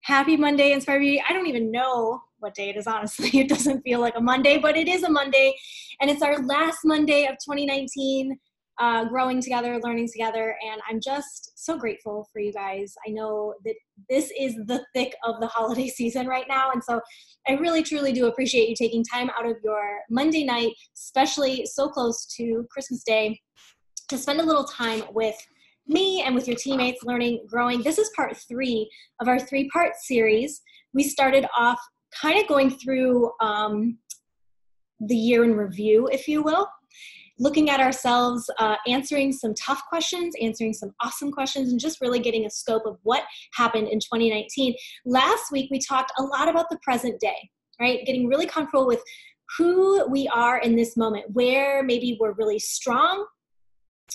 Happy Monday, Inspire Beauty. I don't even know what day it is, honestly. It doesn't feel like a Monday, but it is a Monday. And it's our last Monday of 2019, growing together, learning together. And I'm just so grateful for you guys. I know that this is the thick of the holiday season right now. And so I really, truly do appreciate you taking time out of your Monday night, especially so close to Christmas Day, to spend a little time with me and with your teammates, learning, growing. This is part 3 of our 3-part series. We started off kind of going through the year in review, if you will, looking at ourselves, answering some tough questions, answering some awesome questions, and just really getting a scope of what happened in 2019. Last week, we talked a lot about the present day, right? Getting really comfortable with who we are in this moment, where maybe we're really strong,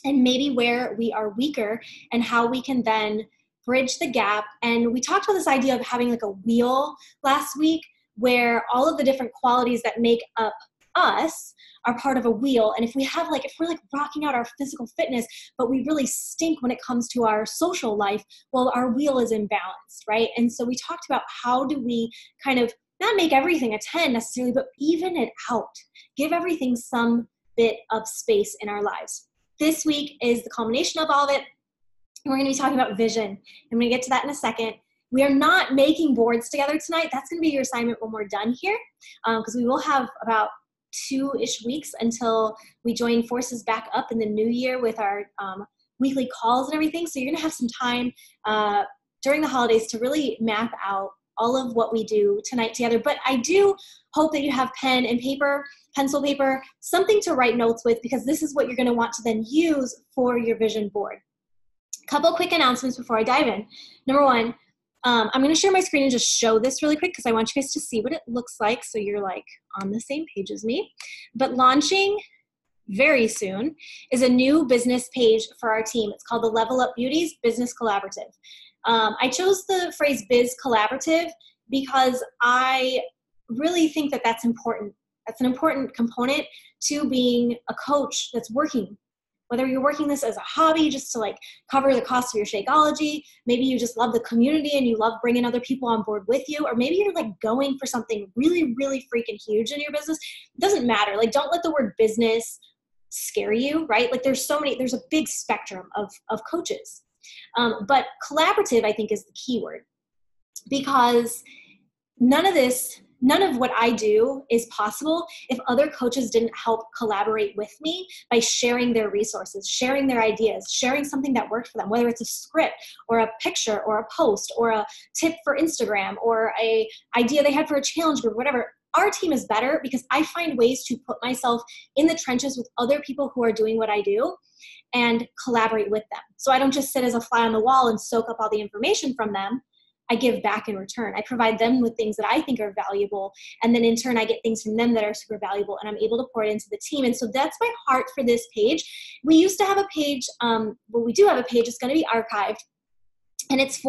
and maybe where we are weaker, and how we can then bridge the gap. And we talked about this idea of having like a wheel last week, where all of the different qualities that make up us are part of a wheel. And if we're like rocking out our physical fitness, but we really stink when it comes to our social life, well, our wheel is imbalanced, right? And so we talked about how do we kind of not make everything a 10 necessarily, but even it out, give everything some bit of space in our lives. This week is the culmination of all of it. We're going to be talking about vision. I'm going to get to that in a second. We are not making boards together tonight. That's going to be your assignment when we're done here, because we will have about 2-ish weeks until we join forces back up in the new year with our weekly calls and everything. So you're going to have some time during the holidays to really map out all of what we do tonight together. But I do hope that you have pen and paper, pencil paper, something to write notes with, because this is what you're going to want to then use for your vision board. A couple quick announcements before I dive in. Number 1, I'm going to share my screen and just show this really quick because I want you guys to see what it looks like so you're like on the same page as me. But launching very soon is a new business page for our team. It's called the Level Up Beauties Business Collaborative. I chose the phrase biz collaborative because I really think that that's important. That's an important component to being a coach that's working. Whether you're working this as a hobby just to like cover the cost of your Shakeology, maybe you just love the community and you love bringing other people on board with you, or maybe you're like going for something really, really freaking huge in your business. It doesn't matter. Like, don't let the word business scare you, right? Like there's a big spectrum of coaches. But collaborative, I think, is the key word, because none of what I do is possible if other coaches didn't help collaborate with me by sharing their resources, sharing their ideas, sharing something that worked for them, whether it's a script or a picture or a post or a tip for Instagram or a idea they had for a challenge group, whatever. Our team is better because I find ways to put myself in the trenches with other people who are doing what I do and collaborate with them. So I don't just sit as a fly on the wall and soak up all the information from them. I give back in return. I provide them with things that I think are valuable. And then in turn, I get things from them that are super valuable, and I'm able to pour it into the team. And so that's my heart for this page. We used to have a page, we do have a page. It's going to be archived. And it's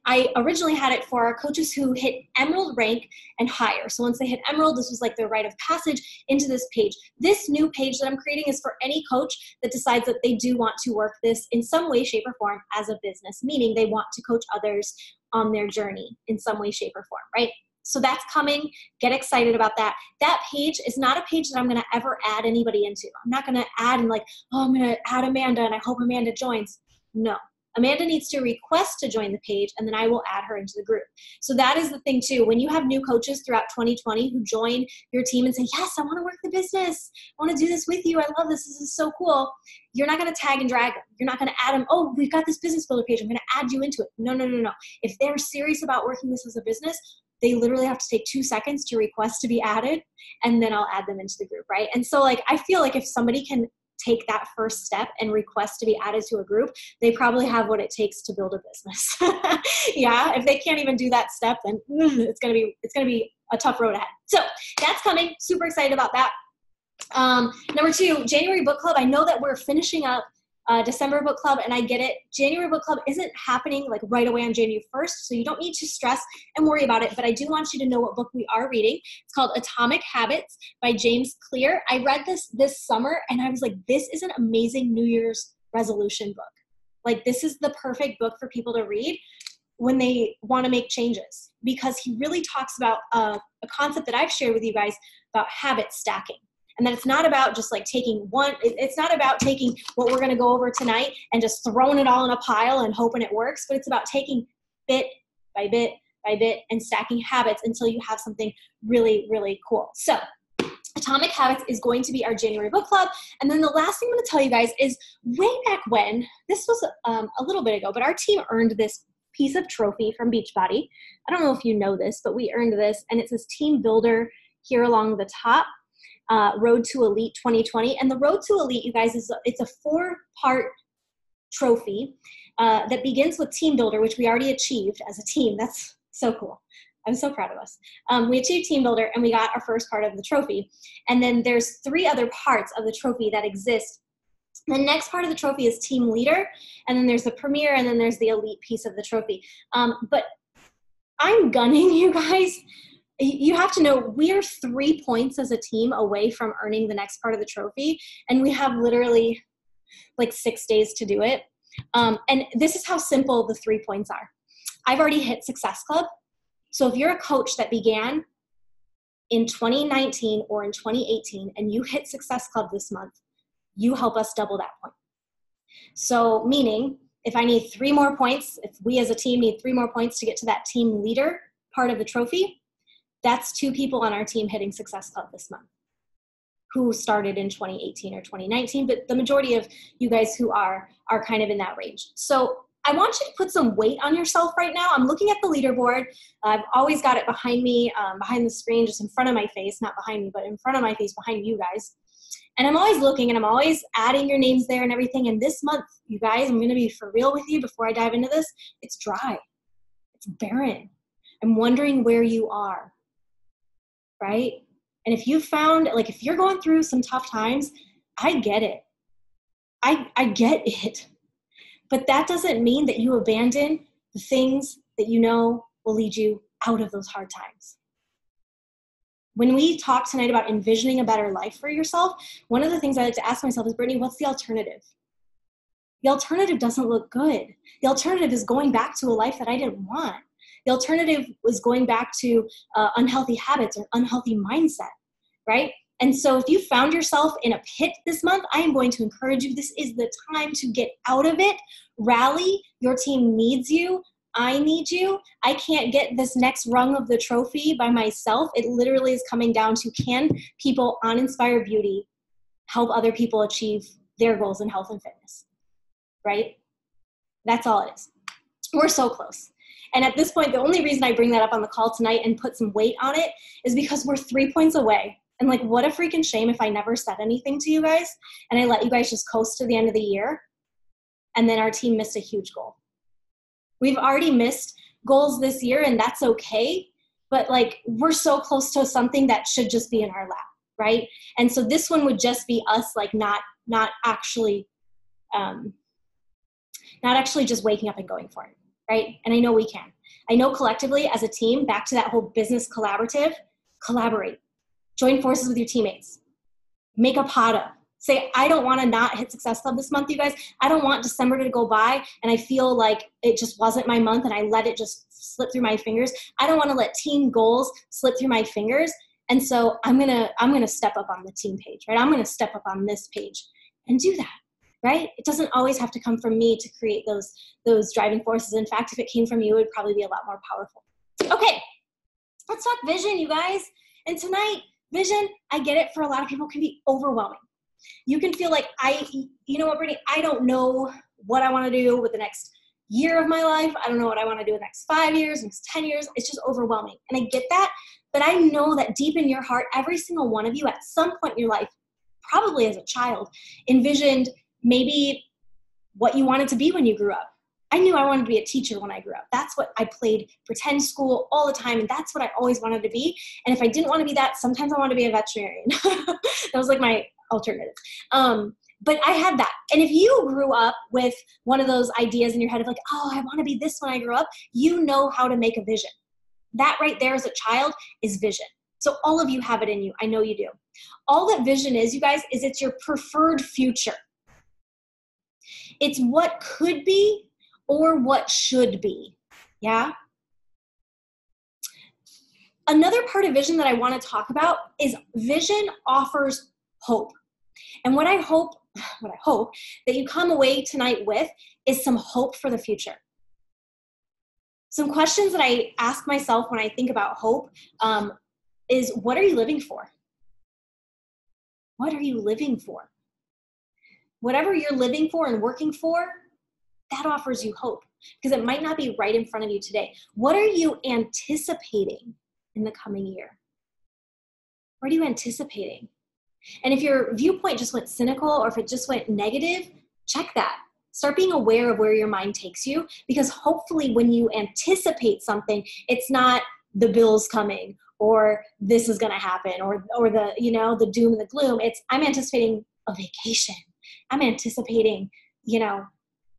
I originally had it for our coaches who hit Emerald rank and higher. So once they hit Emerald, this was like their rite of passage into this page. This new page that I'm creating is for any coach that decides that they do want to work this in some way, shape, or form as a business, meaning they want to coach others on their journey in some way, shape, or form, right? So that's coming. Get excited about that. That page is not a page that I'm going to ever add anybody into. I'm not going to add and I'm going to add Amanda and I hope Amanda joins. No. Amanda needs to request to join the page, and then I will add her into the group. So that is the thing too. When you have new coaches throughout 2020 who join your team and say, yes, I want to work the business. I want to do this with you. I love this. This is so cool. You're not going to tag and drag them. You're not going to add them. Oh, we've got this business builder page. I'm going to add you into it. No. If they're serious about working this as a business, they literally have to take 2 seconds to request to be added, and then I'll add them into the group, right? And so I feel like if somebody can take that first step and request to be added to a group, they probably have what it takes to build a business. Yeah, if they can't even do that step, then it's gonna be a tough road ahead. So that's coming. Super excited about that. Number 2, January book club. I know that we're finishing up December book club, and I get it. January book club isn't happening like right away on January 1st, so you don't need to stress and worry about it, but I do want you to know what book we are reading. It's called Atomic Habits by James Clear. I read this summer, and I was like, this is an amazing New Year's resolution book. Like, this is the perfect book for people to read. when they want to make changes, because he really talks about a concept that I've shared with you guys about habit stacking. And that it's not about just like taking it's not about taking what we're going to go over tonight and just throwing it all in a pile and hoping it works, but it's about taking bit by bit by bit and stacking habits until you have something really, really cool. So Atomic Habits is going to be our January book club. And then the last thing I'm going to tell you guys is way back when, this was a little bit ago, but our team earned this piece of trophy from Beachbody. I don't know if you know this, but we earned this, and it says Team Builder here along the top. Road to Elite 2020. And the Road to Elite, you guys, it's a 4-part trophy that begins with Team Builder, which we already achieved as a team. That's so cool. I'm so proud of us. We achieved Team Builder, and we got our first part of the trophy. And then there's 3 other parts of the trophy that exist. The next part of the trophy is Team Leader, and then there's the Premier, and then there's the Elite piece of the trophy. But I'm gunning, you guys. You have to know we are 3 points as a team away from earning the next part of the trophy, and we have literally like 6 days to do it. And this is how simple the 3 points are. I've already hit Success Club. So if you're a coach that began in 2019 or in 2018 and you hit Success Club this month, you help us double that point. So meaning if I need 3 more points, if we as a team need 3 more points to get to that Team Leader part of the trophy, that's 2 people on our team hitting Success Club this month who started in 2018 or 2019, but the majority of you guys who are kind of in that range. So I want you to put some weight on yourself right now. I'm looking at the leaderboard. I've always got it behind me, behind the screen, just in front of my face, not behind me, but in front of my face, behind you guys. And I'm always looking, and I'm always adding your names there and everything. And this month, you guys, I'm going to be for real with you before I dive into this. It's dry. It's barren. I'm wondering where you are. Right? And if you found, like, if you're going through some tough times, I get it. I get it. But that doesn't mean that you abandon the things that you know will lead you out of those hard times. When we talk tonight about envisioning a better life for yourself, one of the things I like to ask myself is, Brittany, what's the alternative? The alternative doesn't look good. The alternative is going back to a life that I didn't want. The alternative was going back to unhealthy habits or unhealthy mindset, right? And so if you found yourself in a pit this month, I am going to encourage you. This is the time to get out of it. Rally. Your team needs you. I need you. I can't get this next rung of the trophy by myself. It literally is coming down to, can people on Inspire Beauty help other people achieve their goals in health and fitness, right? That's all it is. We're so close. And at this point, the only reason I bring that up on the call tonight and put some weight on it is because we're 3 points away. And like, what a freaking shame if I never said anything to you guys and I let you guys just coast to the end of the year. And then our team missed a huge goal. We've already missed goals this year, and that's okay. But like, we're so close to something that should just be in our lap, right? And so this one would just be us, like, not actually just waking up and going for it, right? And I know we can. I know collectively as a team, back to that whole business collaborative, collaborate. Join forces with your teammates. Make a PADA. Say, I don't want to not hit Success Club this month, you guys. I don't want December to go by and I feel like it just wasn't my month and I let it just slip through my fingers. I don't want to let team goals slip through my fingers. And so I'm gonna step up on the team page, right? I'm gonna step up on this page and do that, right? It doesn't always have to come from me to create those driving forces. In fact, if it came from you, it would probably be a lot more powerful. Okay, let's talk vision, you guys. And tonight, vision, I get it, for a lot of people can be overwhelming. You can feel like, you know what, Brittany, I don't know what I want to do with the next year of my life. I don't know what I want to do with the next 5 years, next 10 years. It's just overwhelming. And I get that, but I know that deep in your heart, every single one of you at some point in your life, probably as a child, envisioned maybe what you wanted to be when you grew up. I knew I wanted to be a teacher when I grew up. That's what I played pretend school all the time, and that's what I always wanted to be. And if I didn't want to be that, sometimes I wanted to be a veterinarian. That was like my alternative. But I had that. And if you grew up with one of those ideas in your head of like, oh, I want to be this when I grew up, you know how to make a vision. That right there as a child is vision. So all of you have it in you. I know you do. All that vision is, you guys, is it's your preferred future. It's what could be or what should be. Yeah. Another part of vision that I want to talk about is vision offers hope. And what I hope that you come away tonight with is some hope for the future. Some questions that I ask myself when I think about hope is, what are you living for? What are you living for? Whatever you're living for and working for, that offers you hope, because it might not be right in front of you today. What are you anticipating in the coming year? What are you anticipating? And if your viewpoint just went cynical, or if it just went negative, check that. Start being aware of where your mind takes you, because hopefully when you anticipate something, it's not the bills coming, or this is going to happen, or the, the doom and the gloom. It's, I'm anticipating a vacation. I'm anticipating,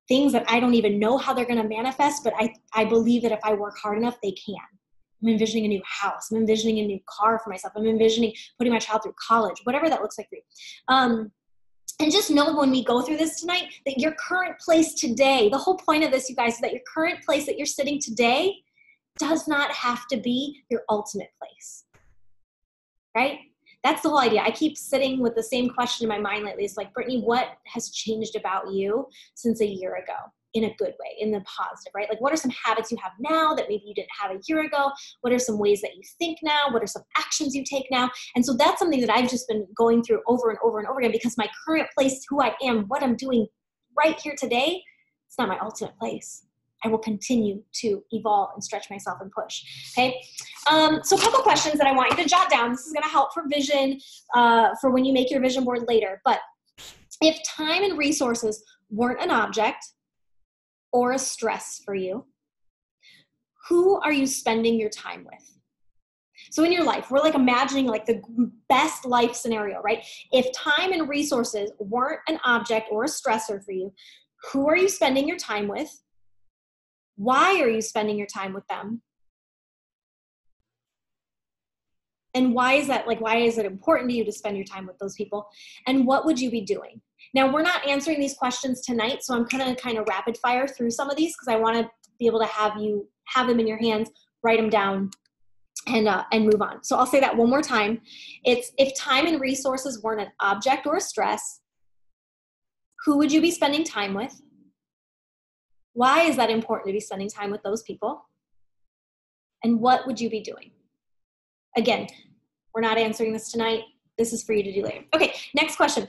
things that I don't even know how they're going to manifest, but I believe that if I work hard enough, they can. I'm envisioning a new house. I'm envisioning a new car for myself. I'm envisioning putting my child through college, whatever that looks like for you. And just know when we go through this tonight that your current place today, the whole point of this, you guys, is that your current place that you're sitting today does not have to be your ultimate place, right? That's the whole idea. I keep sitting with the same question in my mind lately. It's like, Brittany, what has changed about you since a year ago? In a good way, in the positive, right? Like, what are some habits you have now that maybe you didn't have a year ago? What are some ways that you think now? What are some actions you take now? And so that's something that I've just been going through over and over and over again, because my current place, who I am, what I'm doing right here today, it's not my ultimate place. I will continue to evolve and stretch myself and push. Okay. So a couple questions that I want you to jot down. This is going to help for vision, for when you make your vision board later. But if time and resources weren't an object or a stress for you, who are you spending your time with? So in your life, we're like imagining like the best life scenario, right? If time and resources weren't an object or a stressor for you, who are you spending your time with? Why are you spending your time with them? And why is that, like, why is it important to you to spend your time with those people? And what would you be doing? Now, we're not answering these questions tonight, so I'm going to kind of rapid fire through some of these, because I want to be able to have you have them in your hands, write them down, and move on. So I'll say that one more time. It's, if time and resources weren't an object or a stress, who would you be spending time with? Why is that important to be spending time with those people? And what would you be doing? Again, we're not answering this tonight. This is for you to do later. Okay, next question.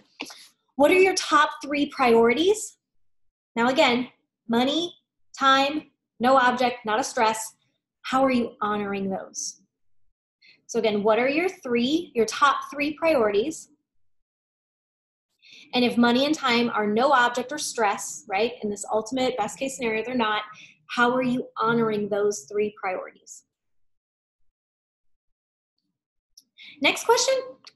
What are your top 3 priorities? Now again, money, time, no object, not a stress. How are you honoring those? So again, what are your top 3 priorities? And if money and time are no object or stress, right, in this ultimate best case scenario, they're not, how are you honoring those 3 priorities? Next question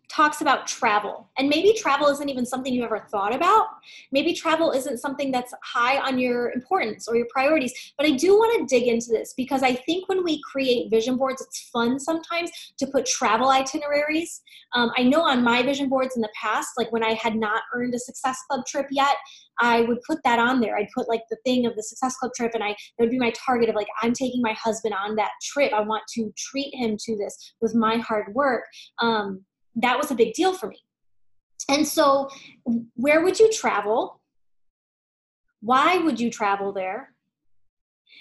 talks about travel. And maybe travel isn't even something you ever thought about. Maybe travel isn't something that's high on your importance or your priorities. But I do want to dig into this, because I think when we create vision boards, it's fun sometimes to put travel itineraries. I know on my vision boards in the past, like when I had not earned a Success Club trip yet, I would put that on there. I'd put like the thing of the Success Club trip, and that would be my target of like, I'm taking my husband on that trip. I want to treat him to this with my hard work. That was a big deal for me. And so where would you travel? Why would you travel there?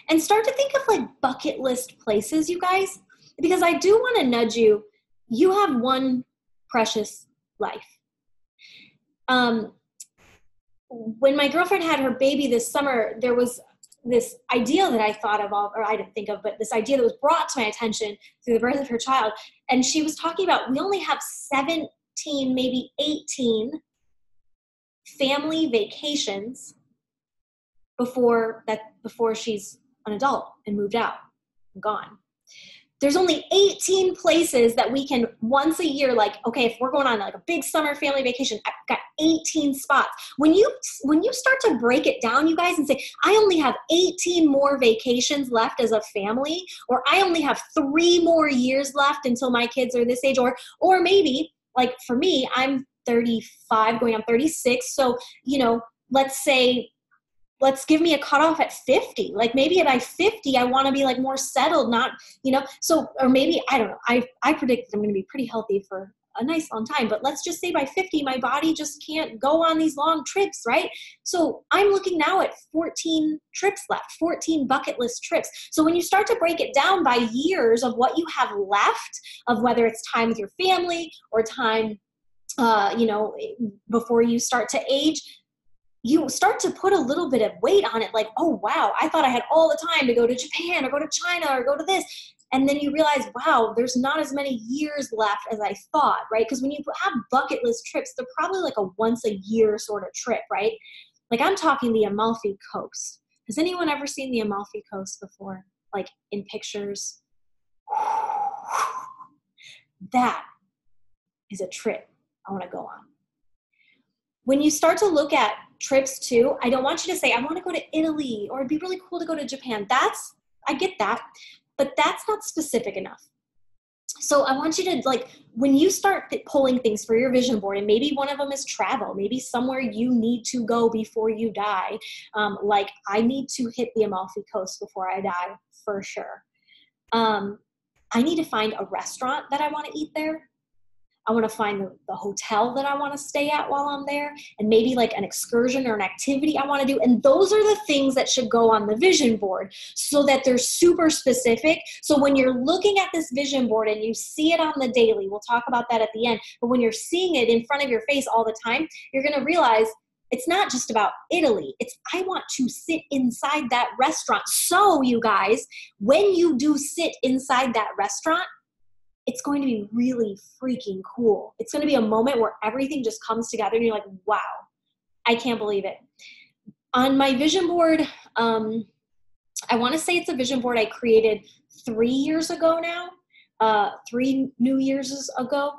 And start to think of like bucket list places, you guys, because I do want to nudge you. You have one precious life. When my girlfriend had her baby this summer, there was this idea that I thought of, or I didn't think of, but this idea that was brought to my attention through the birth of her child. And she was talking about, we only have 17, maybe 18 family vacations before she's an adult and moved out and gone. There's only 18 places that we can once a year, like, okay, if we're going on like a big summer family vacation, I've got 18 spots. When you start to break it down, you guys, and say, I only have 18 more vacations left as a family, or I only have 3 more years left until my kids are this age, or maybe like for me, I'm 35 going on 36. So, let's say let's give me a cutoff at 50. Like maybe by 50, I want to be like more settled, not, so, or maybe, I don't know. I predict that I'm going to be pretty healthy for a nice long time, but let's just say by 50, my body just can't go on these long trips, right? So I'm looking now at 14 trips left, 14 bucket list trips. So when you start to break it down by years of what you have left, of whether it's time with your family or time, before you start to age, you start to put a little bit of weight on it. Like, oh, wow, I thought I had all the time to go to Japan or go to China or go to this. And then you realize, wow, there's not as many years left as I thought, right? Because when you have bucket list trips, they're probably like a once a year sort of trip, right? Like I'm talking the Amalfi Coast. Has anyone ever seen the Amalfi Coast before? Like in pictures? That is a trip I want to go on. When you start to look at trips too, I don't want you to say, I want to go to Italy or it'd be really cool to go to Japan. I get that, but that's not specific enough. So I want you to, like, when you start pulling things for your vision board, and maybe one of them is travel, maybe somewhere you need to go before you die. Like I need to hit the Amalfi Coast before I die for sure. I need to find a restaurant that I want to eat there. I want to find the hotel that I want to stay at while I'm there, and maybe like an excursion or an activity I want to do. And those are the things that should go on the vision board so that they're super specific. So when you're looking at this vision board and you see it on the daily, we'll talk about that at the end, but when you're seeing it in front of your face all the time, you're going to realize it's not just about Italy. It's I want to sit inside that restaurant. So you guys, when you do sit inside that restaurant, it's going to be really freaking cool. It's going to be a moment where everything just comes together and you're like, wow, I can't believe it. On my vision board, I want to say it's a vision board I created 3 years ago now, 3 New Year's ago.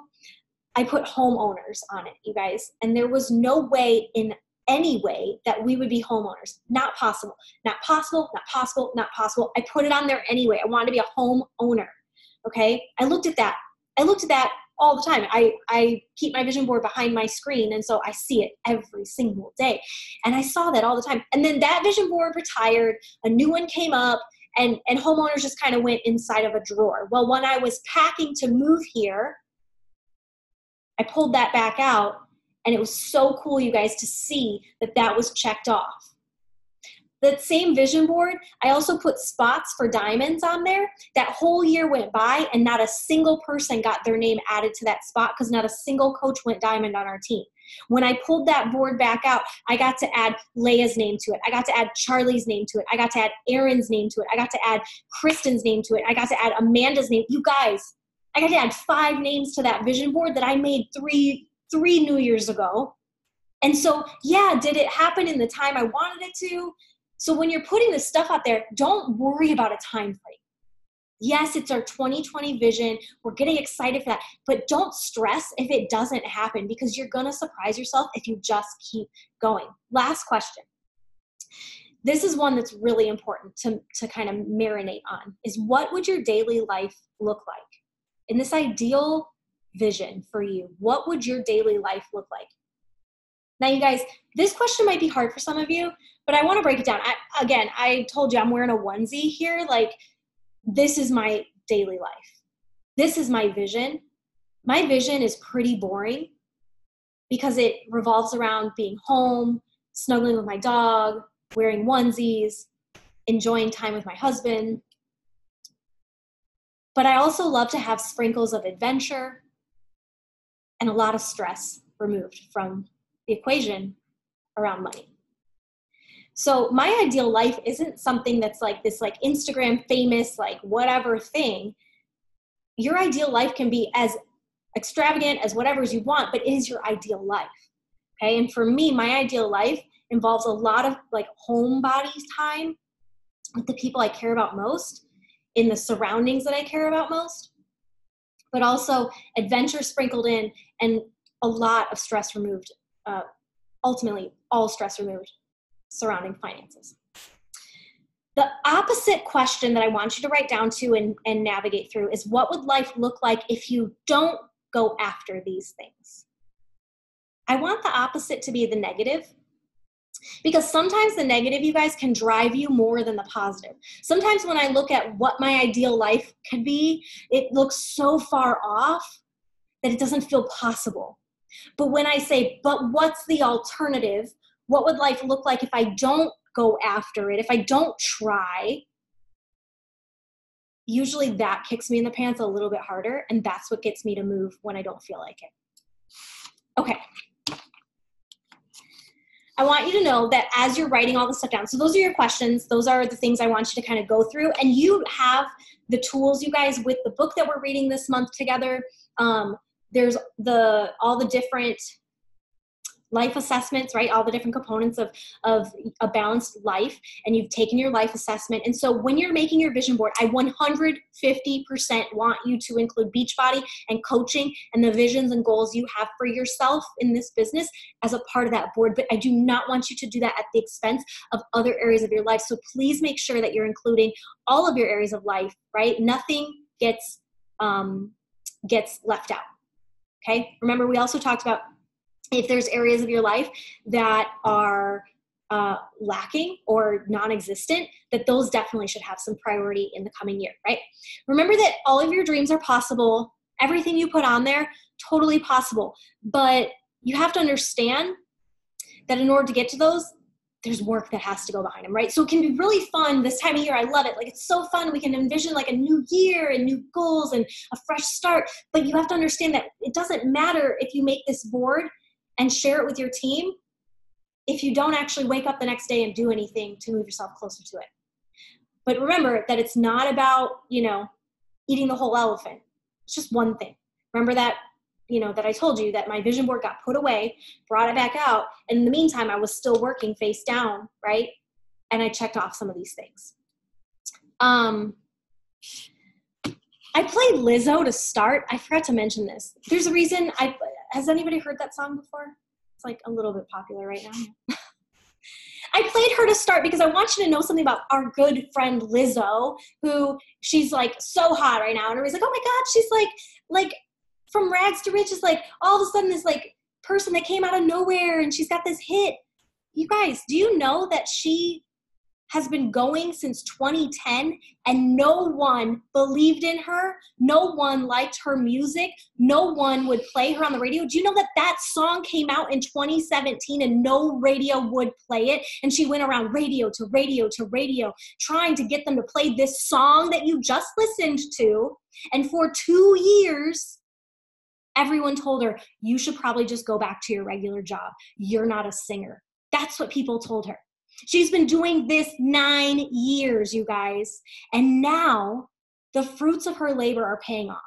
I put homeowners on it, you guys. And there was no way in any way that we would be homeowners. Not possible, not possible, not possible, not possible. I put it on there anyway. I wanted to be a homeowner. Okay. I looked at that all the time. I keep my vision board behind my screen. And so I see it every single day. And I saw that all the time. And then that vision board retired, a new one came up, and homeowners just kind of went inside of a drawer. Well, when I was packing to move here, I pulled that back out, and it was so cool, you guys, to see that was checked off. That same vision board, I also put spots for diamonds on there. That whole year went by and not a single person got their name added to that spot because not a single coach went diamond on our team. When I pulled that board back out, I got to add Leia's name to it. I got to add Charlie's name to it. I got to add Aaron's name to it. I got to add Kristen's name to it. I got to add Amanda's name. You guys, I got to add 5 names to that vision board that I made three New Year's ago. And so, yeah, did it happen in the time I wanted it to? So when you're putting this stuff out there, don't worry about a time frame. Yes, it's our 2020 vision. We're getting excited for that. But don't stress if it doesn't happen, because you're going to surprise yourself if you just keep going. Last question. This is one that's really important to kind of marinate on, is what would your daily life look like? In this ideal vision for you, what would your daily life look like? Now, you guys, this question might be hard for some of you, but I want to break it down. I told you I'm wearing a onesie here. Like, this is my daily life. This is my vision. My vision is pretty boring because it revolves around being home, snuggling with my dog, wearing onesies, enjoying time with my husband. But I also love to have sprinkles of adventure and a lot of stress removed from the equation around money. So my ideal life isn't something that's like this, like Instagram famous, like whatever thing. Your ideal life can be as extravagant as whatever you want, but it is your ideal life. Okay. And for me, my ideal life involves a lot of like homebody time with the people I care about most, in the surroundings that I care about most, but also adventure sprinkled in and a lot of stress removed. Ultimately, all stress removed surrounding finances. The opposite question that I want you to write down to and navigate through is, what would life look like if you don't go after these things? I want the opposite to be the negative. Because sometimes the negative, you guys, can drive you more than the positive. Sometimes when I look at what my ideal life could be, it looks so far off that it doesn't feel possible. But when I say, but what's the alternative? What would life look like if I don't go after it, if I don't try? Usually that kicks me in the pants a little bit harder, and that's what gets me to move when I don't feel like it. Okay. I want you to know that as you're writing all this stuff down, so those are your questions, those are the things I want you to kind of go through, and you have the tools, you guys, with the book that we're reading this month together. There's all the different life assessments, right? All the different components of a balanced life, and you've taken your life assessment. And so when you're making your vision board, I 150% want you to include Beachbody and coaching and the visions and goals you have for yourself in this business as a part of that board. But I do not want you to do that at the expense of other areas of your life. So please make sure that you're including all of your areas of life, right? Nothing gets left out. Okay. Remember, we also talked about if there's areas of your life that are lacking or non-existent, that those definitely should have some priority in the coming year, right? Remember that all of your dreams are possible. Everything you put on there, totally possible. But you have to understand that in order to get to those, there's work that has to go behind them, right? So it can be really fun this time of year. I love it. Like, it's so fun. We can envision like a new year and new goals and a fresh start. But you have to understand that it doesn't matter if you make this board and share it with your team if you don't actually wake up the next day and do anything to move yourself closer to it. But remember that it's not about, eating the whole elephant. It's just one thing. Remember that, that I told you that my vision board got put away, brought it back out. And in the meantime, I was still working face down, right? And I checked off some of these things. I played Lizzo to start. I forgot to mention this. There's a reason has anybody heard that song before? It's like a little bit popular right now. I played her to start because I want you to know something about our good friend Lizzo, who she's like so hot right now. And everybody's like, oh my God, she's like from rags to riches, like all of a sudden this like person that came out of nowhere and she's got this hit. You guys, do you know that she has been going since 2010 and no one believed in her? No one liked her music. No one would play her on the radio. Do you know that that song came out in 2017 and no radio would play it? And she went around radio to radio to radio trying to get them to play this song that you just listened to. And for 2 years, everyone told her, you should probably just go back to your regular job. You're not a singer. That's what people told her. She's been doing this 9 years, you guys. And now the fruits of her labor are paying off.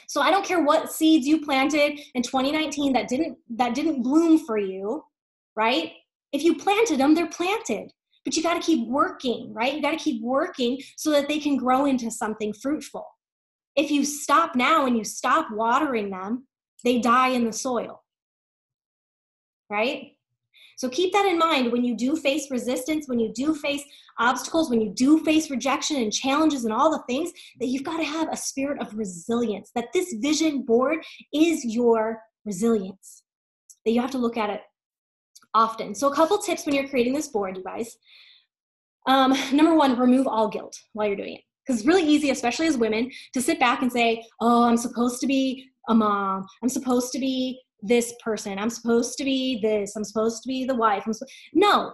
So I don't care what seeds you planted in 2019 that didn't bloom for you, right? If you planted them, they're planted. But you got to keep working, right? You got to keep working so that they can grow into something fruitful. If you stop now and you stop watering them, they die in the soil, right? So keep that in mind when you do face resistance, when you do face obstacles, when you do face rejection and challenges and all the things, that you've got to have a spirit of resilience, that this vision board is your resilience, that you have to look at it often. So a couple tips when you're creating this board, you guys. Number one, remove all guilt while you're doing it. Because it's really easy, especially as women, to sit back and say, oh, I'm supposed to be a mom. I'm supposed to be this person. I'm supposed to be this. I'm supposed to be the wife. No,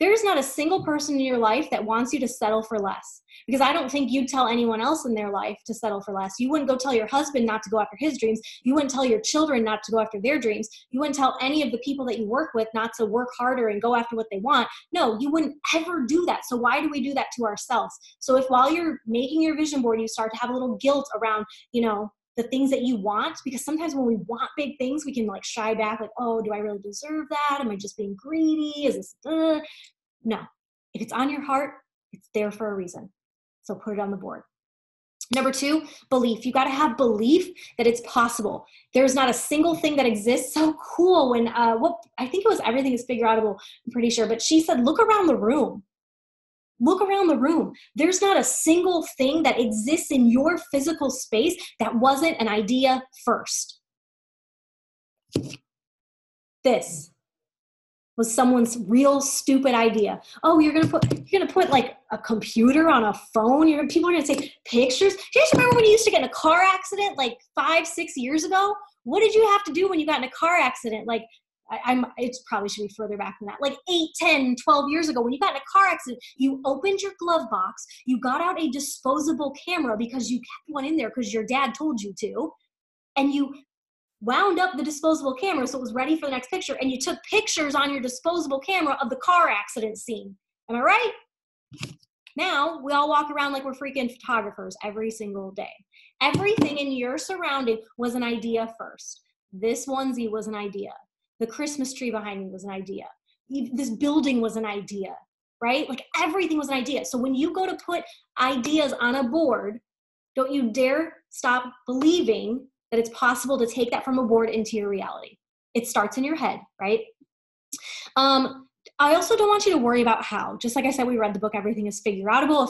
there's not a single person in your life that wants you to settle for less. Because I don't think you'd tell anyone else in their life to settle for less. You wouldn't go tell your husband not to go after his dreams. You wouldn't tell your children not to go after their dreams. You wouldn't tell any of the people that you work with not to work harder and go after what they want. No, you wouldn't ever do that. So why do we do that to ourselves? So if while you're making your vision board, you start to have a little guilt around, the things that you want, because sometimes when we want big things, we can like shy back, like, oh, do I really deserve that? Am I just being greedy? Is this, No, if it's on your heart, it's there for a reason. So put it on the board. Number two, belief. You got to have belief that it's possible. There's not a single thing that exists. So cool when, I think it was Everything is Figureoutable, I'm pretty sure, but she said, look around the room. Look around the room. There's not a single thing that exists in your physical space that wasn't an idea first. This. was someone's real stupid idea. Oh, you're gonna put like a computer on a phone. People are gonna take pictures. Do you guys remember when you used to get in a car accident like 5-6 years ago? What did you have to do when you got in a car accident? Like it probably should be further back than that. Like 8, 10, 12 years ago, when you got in a car accident, you opened your glove box, you got out a disposable camera because you kept one in there because your dad told you to, and you wound up the disposable camera so it was ready for the next picture, and you took pictures on your disposable camera of the car accident scene. Am I right? Now we all walk around like we're freaking photographers every single day. Everything in your surrounding was an idea first. This onesie was an idea. The Christmas tree behind me was an idea. This building was an idea, right? Like everything was an idea. So when you go to put ideas on a board, don't you dare stop believing that it's possible to take that from a board into your reality. It starts in your head, right? I also don't want you to worry about how. Just like I said, we read the book, Everything is Figure Outable.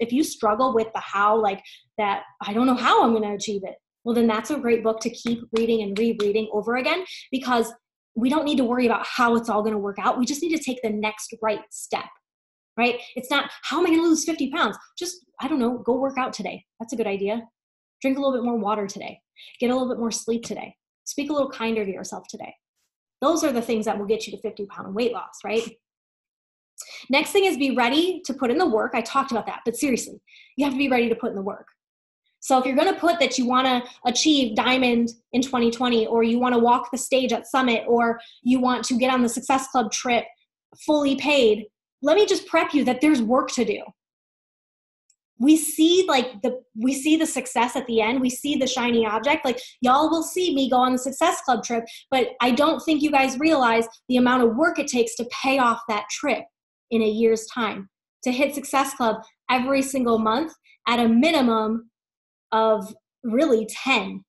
If you struggle with the how, like that, I don't know how I'm going to achieve it. Well, then that's a great book to keep reading and rereading over again, because we don't need to worry about how it's all going to work out. We just need to take the next right step, right? It's not, how am I going to lose 50 pounds? Just, I don't know, go work out today. That's a good idea. Drink a little bit more water today. Get a little bit more sleep today. Speak a little kinder to yourself today. Those are the things that will get you to 50-pound weight loss, right? Next thing is be ready to put in the work. I talked about that, but seriously, you have to be ready to put in the work. So if you're going to put that you want to achieve Diamond in 2020, or you want to walk the stage at Summit, or you want to get on the Success Club trip fully paid, let me just prep you that there's work to do. We see the success at the end. We see the shiny object. Like, y'all will see me go on the Success Club trip, but I don't think you guys realize the amount of work it takes to pay off that trip in a year's time, to hit Success Club every single month at a minimum of really 10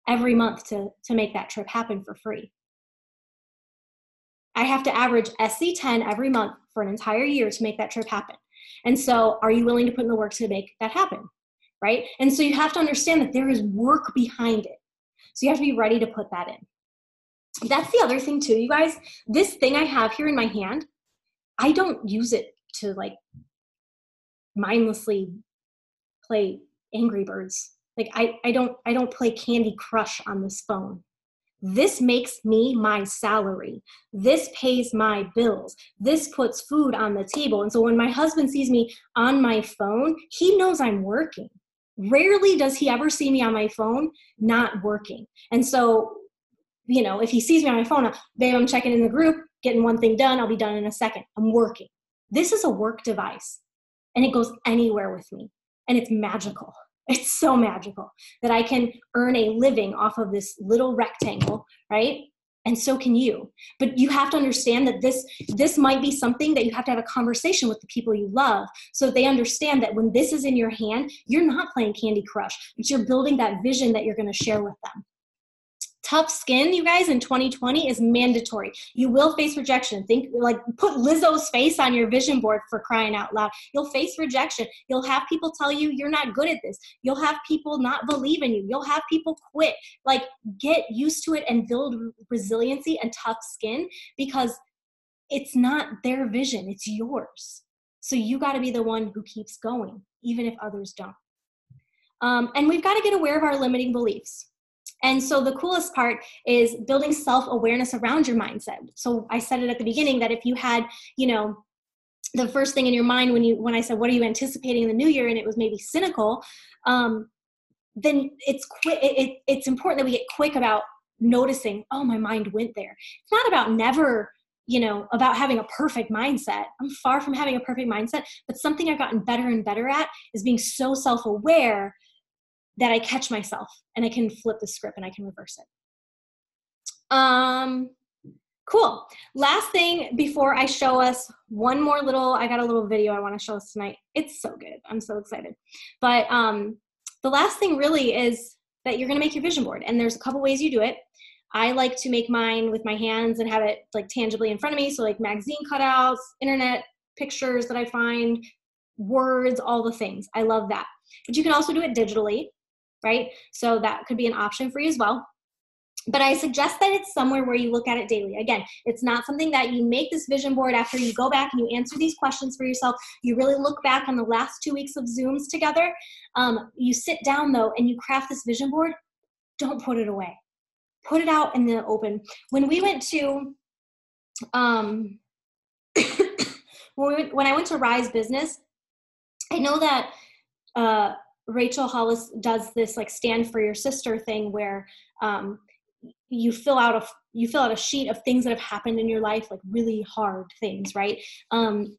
every month to make that trip happen for free. I have to average SC10 every month for an entire year to make that trip happen. And so are you willing to put in the work to make that happen, right? And so you have to understand that there is work behind it. So you have to be ready to put that in. That's the other thing too, you guys. This thing I have here in my hand, I don't use it to like mindlessly play Angry Birds. Like I don't play Candy Crush on this phone. This makes me my salary. This pays my bills. This puts food on the table. And so when my husband sees me on my phone, he knows I'm working. Rarely does he ever see me on my phone not working. And so, if he sees me on my phone, babe, I'm checking in the group, getting one thing done. I'll be done in a second. I'm working. This is a work device, and it goes anywhere with me, and it's magical. It's so magical that I can earn a living off of this little rectangle, right? And so can you. But you have to understand that this might be something that you have to have a conversation with the people you love, so that they understand that when this is in your hand, you're not playing Candy Crush, but you're building that vision that you're going to share with them. Tough skin, you guys, in 2020 is mandatory. You will face rejection. Put Lizzo's face on your vision board, for crying out loud. You'll face rejection. You'll have people tell you you're not good at this. You'll have people not believe in you. You'll have people quit. Like, get used to it and build resiliency and tough skin, because it's not their vision, it's yours. So you got to be the one who keeps going, even if others don't. And we've got to get aware of our limiting beliefs. And so the coolest part is building self-awareness around your mindset. So I said it at the beginning that if you had, the first thing in your mind when I said, what are you anticipating in the new year? And it was maybe cynical, then it's important that we get quick about noticing, oh, my mind went there. It's not about about having a perfect mindset. I'm far from having a perfect mindset, but something I've gotten better and better at is being so self-aware that I catch myself and I can flip the script and I can reverse it. Cool. Last thing before I show us I got a little video I want to show us tonight. It's so good. I'm so excited. But the last thing really is that you're going to make your vision board. And there's a couple ways you do it. I like to make mine with my hands and have it like tangibly in front of me. So like magazine cutouts, internet pictures that I find, words, all the things. I love that. But you can also do it digitally, right? So that could be an option for you as well. But I suggest that it's somewhere where you look at it daily. Again, it's not something that you make this vision board after you go back and you answer these questions for yourself. You really look back on the last 2 weeks of Zooms together. You sit down though and you craft this vision board. Don't put it away. Put it out in the open. When we went to, when I went to Rise Business, I know that Rachel Hollis does this like stand for your sister thing where you fill out a sheet of things that have happened in your life, like really hard things, right? And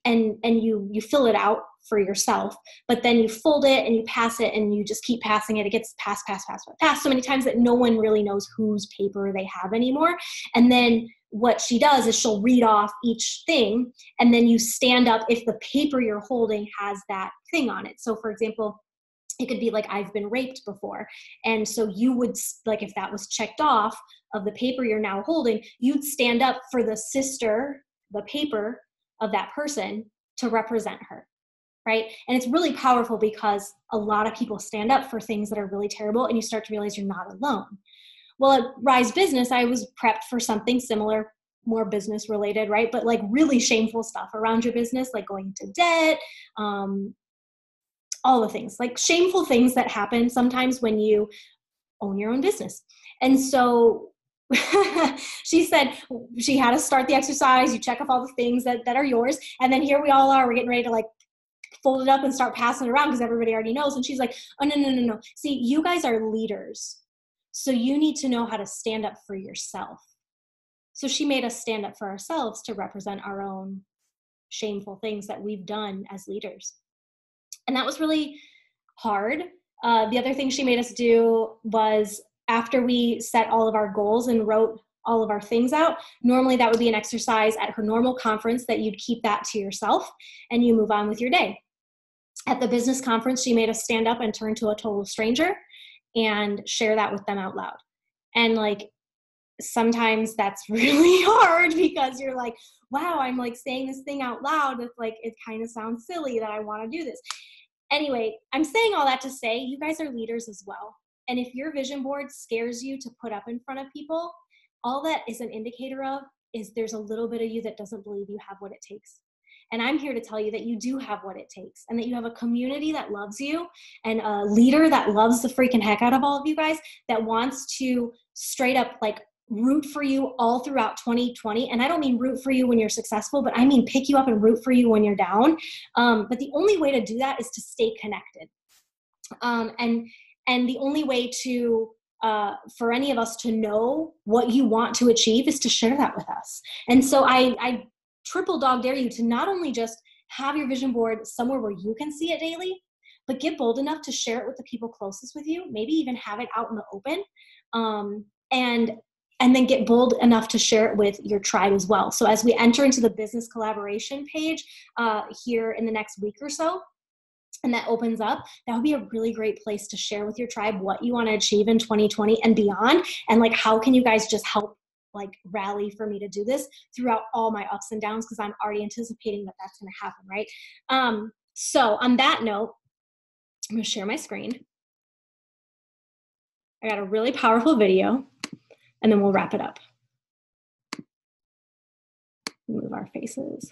you fill it out for yourself, but then you fold it and you pass it and you just keep passing it. It gets passed so many times that no one really knows whose paper they have anymore. And then what she does is she'll read off each thing, and then you stand up if the paper you're holding has that thing on it. So for example, it could be like, I've been raped before. And so you would, like, if that was checked off of the paper you're now holding, you'd stand up for the sister, the paper of that person, to represent her, right? And it's really powerful because a lot of people stand up for things that are really terrible, and you start to realize you're not alone. Well, at Rise Business, I was prepped for something similar, more business related, right? But like really shameful stuff around your business, like going into debt, all the things, like shameful things that happen sometimes when you own your own business. And so she said she had to start the exercise. You check off all the things that are yours. And then here we all are, we're getting ready to like fold it up and start passing it around because everybody already knows. And she's like, oh, no. See, you guys are leaders. So you need to know how to stand up for yourself. So she made us stand up for ourselves to represent our own shameful things that we've done as leaders. And that was really hard. The other thing she made us do was, after we set all of our goals and wrote all of our things out, normally that would be an exercise at her normal conference that you'd keep that to yourself and you move on with your day. At the business conference, she made us stand up and turn to a total stranger and share that with them out loud. And like, sometimes that's really hard because you're like, wow, I'm like saying this thing out loud. It's like, it kind of sounds silly that I want to do this. Anyway, I'm saying all that to say you guys are leaders as well. And if your vision board scares you to put up in front of people, all that is an indicator of is there's a little bit of you that doesn't believe you have what it takes. And I'm here to tell you that you do have what it takes, and that you have a community that loves you, and a leader that loves the freaking heck out of all of you guys, that wants to straight up like root for you all throughout 2020. And I don't mean root for you when you're successful, but I mean pick you up and root for you when you're down. But the only way to do that is to stay connected. And the only way to for any of us to know what you want to achieve is to share that with us. And so I triple dog dare you to not only just have your vision board somewhere where you can see it daily, but get bold enough to share it with the people closest with you, maybe even have it out in the open, and then get bold enough to share it with your tribe as well. So as we enter into the business collaboration page here in the next week or so, and that opens up, that would be a really great place to share with your tribe what you want to achieve in 2020 and beyond. And like, how can you guys just help like rally for me to do this throughout all my ups and downs? Because I'm already anticipating that that's going to happen, right? So on that note, I'm going to share my screen. I got a really powerful video, and then we'll wrap it up. Move our faces.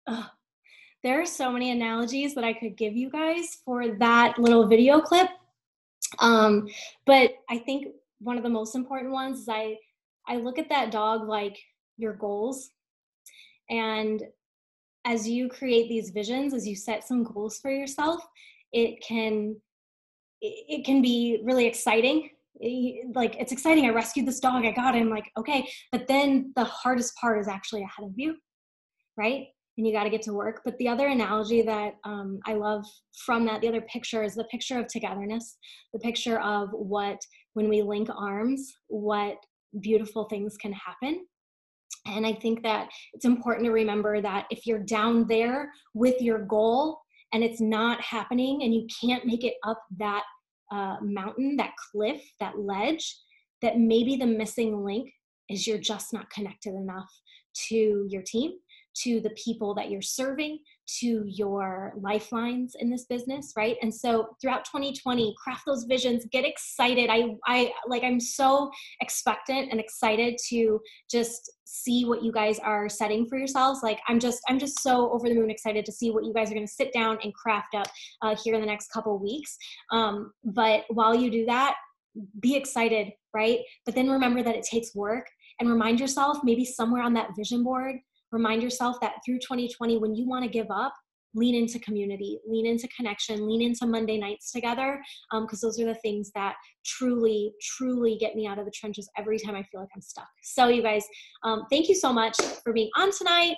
Ugh. There are so many analogies that I could give you guys for that little video clip. Um, but I think one of the most important ones is I look at that dog like your goals. And as you create these visions, as you set some goals for yourself, it can it can be really exciting. Like, it's exciting. I rescued this dog. I got him. Like, okay. But then the hardest part is actually ahead of you, right? And you got to get to work. But the other analogy that I love from that, the other picture, is the picture of togetherness, the picture of what, when we link arms, what beautiful things can happen. And I think that it's important to remember that if you're down there with your goal and it's not happening and you can't make it up that mountain, that cliff, that ledge, that maybe the missing link is you're just not connected enough to your team, to the people that you're serving, to your lifelines in this business, right? And so throughout 2020, craft those visions, get excited. I'm so expectant and excited to just see what you guys are setting for yourselves. Like, I'm just so over the moon excited to see what you guys are going to sit down and craft up here in the next couple weeks. But while you do that, be excited, right? But then remember that it takes work, and remind yourself, maybe somewhere on that vision board, remind yourself that through 2020, when you want to give up, lean into community, lean into connection, lean into Monday nights together, because those are the things that truly, truly get me out of the trenches every time I feel like I'm stuck. So you guys, thank you so much for being on tonight.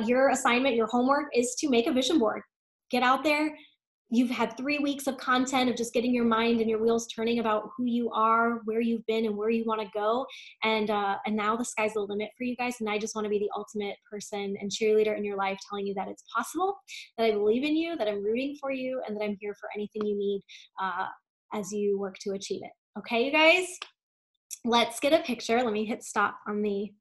Your assignment, your homework is to make a vision board. Get out there. You've had 3 weeks of content of just getting your mind and your wheels turning about who you are, where you've been, and where you want to go. And now the sky's the limit for you guys. And I just want to be the ultimate person and cheerleader in your life, telling you that it's possible, that I believe in you, that I'm rooting for you, and that I'm here for anything you need as you work to achieve it. Okay, you guys? Let's get a picture. Let me hit stop on the